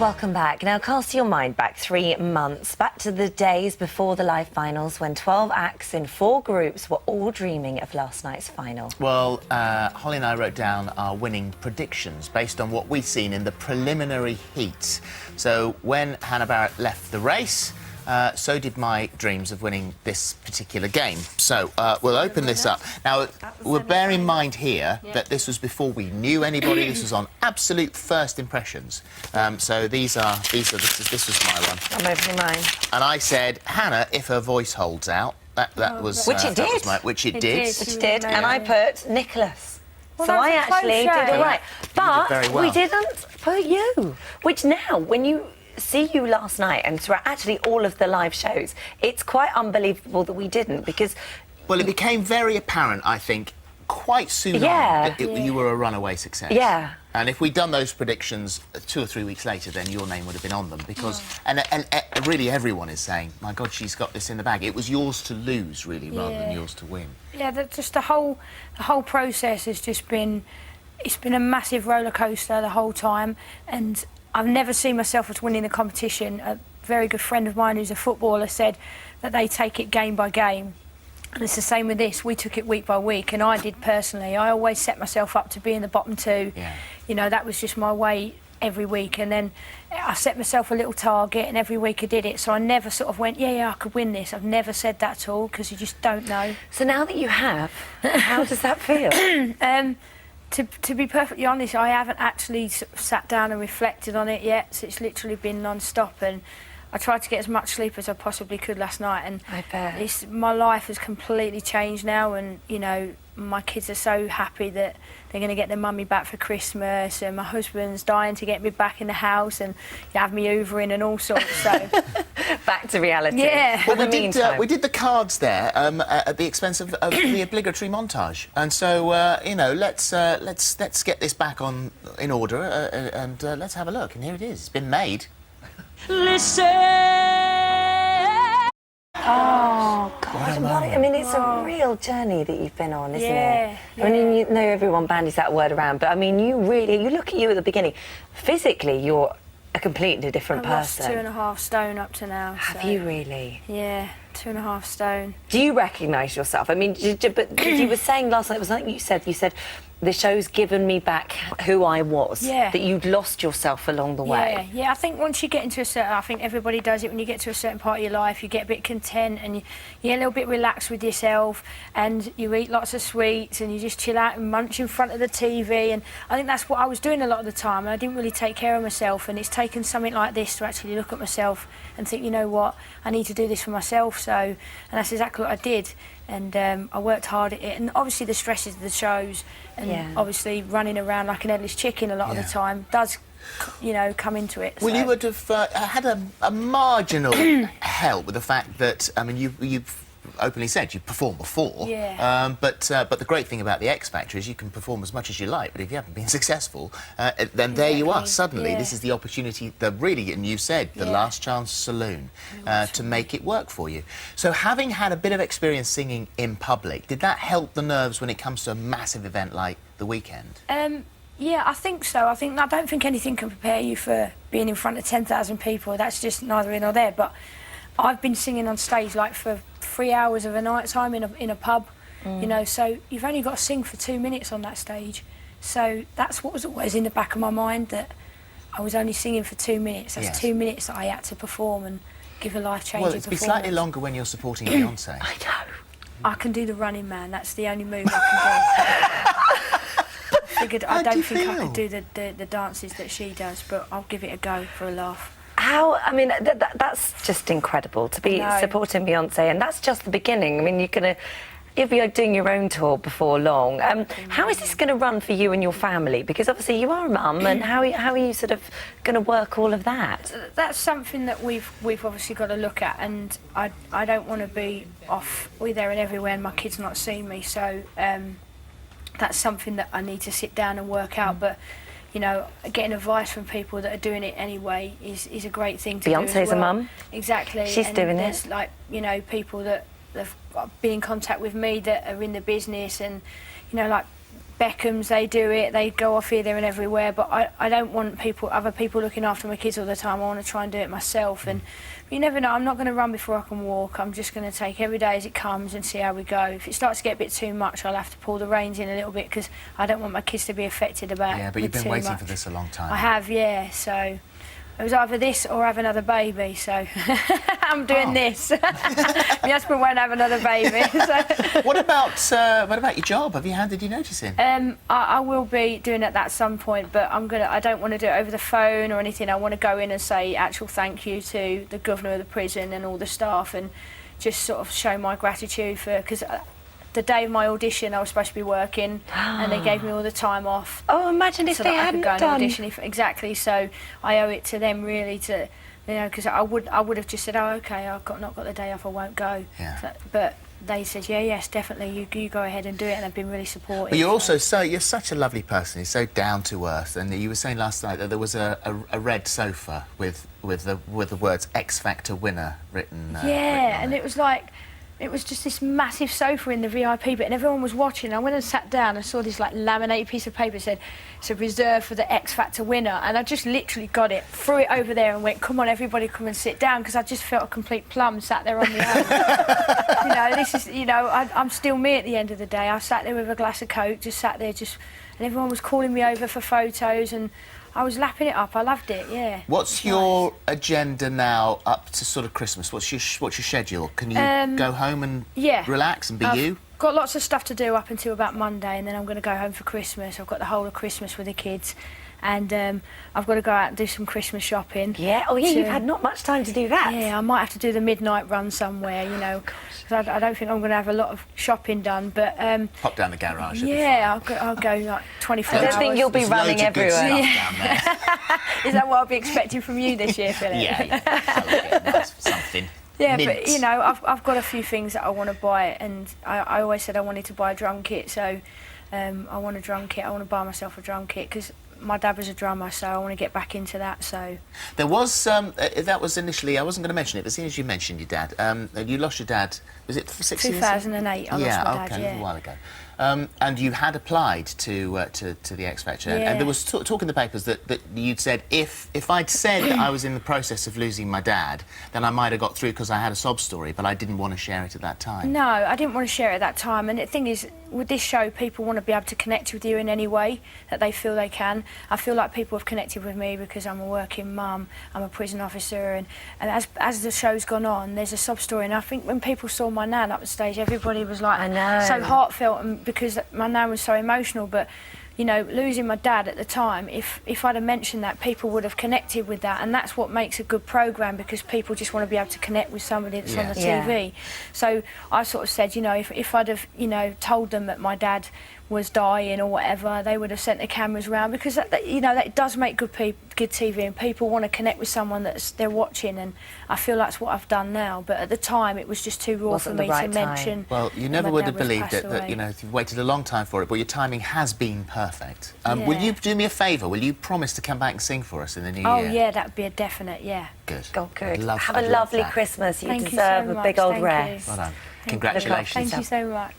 Welcome back. Now, cast your mind back 3 months, back to the days before the live finals when 12 acts in 4 groups were all dreaming of last night's final. Well, Holly and I wrote down our winning predictions based on what we'd seen in the preliminary heats. So when Hannah Barrett left the race, so did my dreams of winning this particular game. So we'll open this up. Now, we'll bear in mind here that this was before we knew anybody. This was on absolute first impressions. So this was my one. I'm opening mine. And I said, Hannah, if her voice holds out, that was... Which it did. Which it did. Which it did. And I put Nicholas. Well, so I actually did all right. But very well. we didn't put you. Which now, when you see you last night and throughout actually all of the live shows, it's quite unbelievable that we didn't, because... Well, it became very apparent, I think, quite soon on that you were a runaway success. Yeah. And if we'd done those predictions 2 or 3 weeks later, then your name would have been on them, because... And really everyone is saying, my God, she's got this in the bag. It was yours to lose, really, rather than yours to win. Yeah, just the whole process has just been... It's been a massive roller coaster the whole time, and I've never seen myself as winning the competition. A very good friend of mine who's a footballer said that they take it game by game. And it's the same with this. We took it week by week, and I did personally. I always set myself up to be in the bottom 2. Yeah. You know, that was just my way every week. And then I set myself a little target, and every week I did it. So I never sort of went, yeah, I could win this. I've never said that at all, because you just don't know. So now that you have, how does that feel? To be perfectly honest, I haven't actually sat down and reflected on it yet. So it's literally been non-stop, and I tried to get as much sleep as I possibly could last night. And I bet. My life has completely changed now, and you know, my kids are so happy that they're going to get their mummy back for Christmas, and my husband's dying to get me back in the house and have me hoovering and all sorts. So back to reality. Yeah. Well, we did the cards there at the expense of the obligatory montage, and so you know, let's get this back in order and let's have a look. And here it is. It's been made. Listen. Oh God! I mean, it's a real journey that you've been on, isn't it? I mean, you know, everyone bandies that word around, but I mean, you look at you at the beginning. Physically, you're a completely different person. I've lost 2.5 stone up to now. Have you really? Yeah, 2.5 stone. Do you recognise yourself? I mean, but you were saying last night, it was something you said the show's given me back who I was. Yeah. That you'd lost yourself along the way. Yeah. I think once you get into I think everybody does it, when you get to a certain part of your life, you get a bit content and you get a little bit relaxed with yourself, and you eat lots of sweets and you just chill out and munch in front of the TV. And I think that's what I was doing a lot of the time, and I didn't really take care of myself. And it's taken something like this to actually look at myself and think, you know what, I need to do this for myself. So, and that's exactly what I did. And I worked hard at it, and obviously the stresses of the shows, and obviously running around like an headless chicken a lot of the time does, you know, come into it. Well, you would have had a marginal help with the fact that, I mean, you've openly said you performed before. Yeah. But the great thing about the X Factor is you can perform as much as you like, but if you haven't been successful, then there you are. Suddenly, this is the opportunity, and you said, the last chance saloon, to make it work for you. So having had a bit of experience singing in public, did that help the nerves when it comes to a massive event like the weekend? Yeah, I think so. I don't think anything can prepare you for being in front of 10,000 people. That's just neither here nor there. But I've been singing on stage like for 3 hours of a night time in a pub, you know, so you've only got to sing for 2 minutes on that stage. So that's what was always in the back of my mind, that I was only singing for 2 minutes. That's 2 minutes that I had to perform and give a life-changing performance. Well, it'd be slightly longer when you're supporting Beyonce. I know. I can do the Running Man. That's the only move I can do. I don't think I could do the dances that she does, but I'll give it a go for a laugh. I mean, that's just incredible to be supporting Beyonce, and that's just the beginning. I mean, you'll be doing your own tour before long. How is this going to run for you and your family? Because obviously you are a mum, and how are you sort of going to work all of that? That's something that we've obviously got to look at, and I don't want to be off there and everywhere and my kids not seeing me. So that's something that I need to sit down and work out. But you know, getting advice from people that are doing it anyway is a great thing to do. Beyonce's a mum. Exactly. She's doing it. There's like, you know, people that have been in contact with me that are in the business, and you know, like Beckhams, they do it. They go off here, there, and everywhere. But I don't want other people looking after my kids all the time. I want to try and do it myself. And you never know. I'm not going to run before I can walk. I'm just going to take every day as it comes and see how we go. If it starts to get a bit too much, I'll have to pull the reins in a little bit because I don't want my kids to be affected about it. Yeah, but you've been waiting for this a long time. I have, yeah. So it was either this or have another baby. So I'm doing this. My husband won't have another baby. So. What about your job? Have you handed your notice in? I will be doing it at some point, but I don't want to do it over the phone or anything. I want to go in and say actual thank you to the governor of the prison and all the staff, and just sort of show my gratitude because the day of my audition I was supposed to be working and they gave me all the time off. Oh, imagine if so they that hadn't I could go done. and audition exactly. So I owe it to them really to, you know, because I would have just said, oh, okay, I've not got the day off, I won't go. Yeah. So, but they said, yes, definitely, you go ahead and do it, and they've been really supportive. But you're also you're such a lovely person. You're so down to earth, and you were saying last night that there was a red sofa with the words X Factor winner written. Yeah, written on and it was like, it was just this massive sofa in the VIP bit, and everyone was watching. I went and sat down and saw this like laminated piece of paper that said it's a reserve for the X Factor winner, and I just literally got it, threw it over there, and went, "Come on, everybody, come and sit down," because I just felt a complete plum sat there on my own. You know, this is, you know, I'm still me at the end of the day. I sat there with a glass of Coke, just sat there, and everyone was calling me over for photos, and I was lapping it up. I loved it, yeah. What's your agenda now up to sort of Christmas? What's your schedule? Can you go home and relax and be you? Got lots of stuff to do up until about Monday, and then I'm going to go home for Christmas. I've got the whole of Christmas with the kids, and I've got to go out and do some Christmas shopping. Yeah, oh yeah, you've had not much time to do that. Yeah, I might have to do the midnight run somewhere, you know, because I don't think I'm going to have a lot of shopping done, but... Pop down the garage. Yeah, I'll go like 24 hours. I don't think you'll be running everywhere. Down there. Is that what I'll be expecting from you this year, Philip? Yeah, nice for something. Yeah, Mint. but, you know, I've got a few things that I want to buy, and I always said I wanted to buy a drum kit, so I want a drum kit. I want to buy myself a drum kit, because my dad was a drummer, so I want to get back into that, so... There was, that was initially, I wasn't going to mention it, but as soon as you mentioned your dad, you lost your dad, was it for 6 years? 2008, I lost my dad, a little while ago. And you had applied to the X Factor, and there was talk in the papers that you'd said if I'd said that I was in the process of losing my dad, then I might have got through because I had a sob story, but I didn't want to share it at that time. No, I didn't want to share it at that time, and the thing is, with this show, people want to be able to connect with you in any way that they feel they can. I feel like people have connected with me because I'm a working mum, I'm a prison officer, and as the show's gone on, there's a sob story, and I think when people saw my nan up the stage, everybody was like, I know. so heartfelt, and because my nan was so emotional, but you know, losing my dad at the time, if I'd have mentioned that, people would have connected with that, and that's what makes a good programme, because people just want to be able to connect with somebody that's on the TV. So I sort of said, you know, if I'd have, you know, told them that my dad was dying or whatever, they would have sent the cameras around, because that, you know, that does make good TV, and people want to connect with someone that's they're watching, and I feel that's what I've done now. But at the time, it was just too raw for me to mention. Well, you never would have believed it, that, you know, you've waited a long time for it, but your timing has been perfect. Will you do me a favour? Will you promise to come back and sing for us in the new year? Oh yeah, that'd be a definite, yeah. Good. Oh, good. Have a lovely Christmas. You deserve a big old rest. Well done. Congratulations. Thank you so much.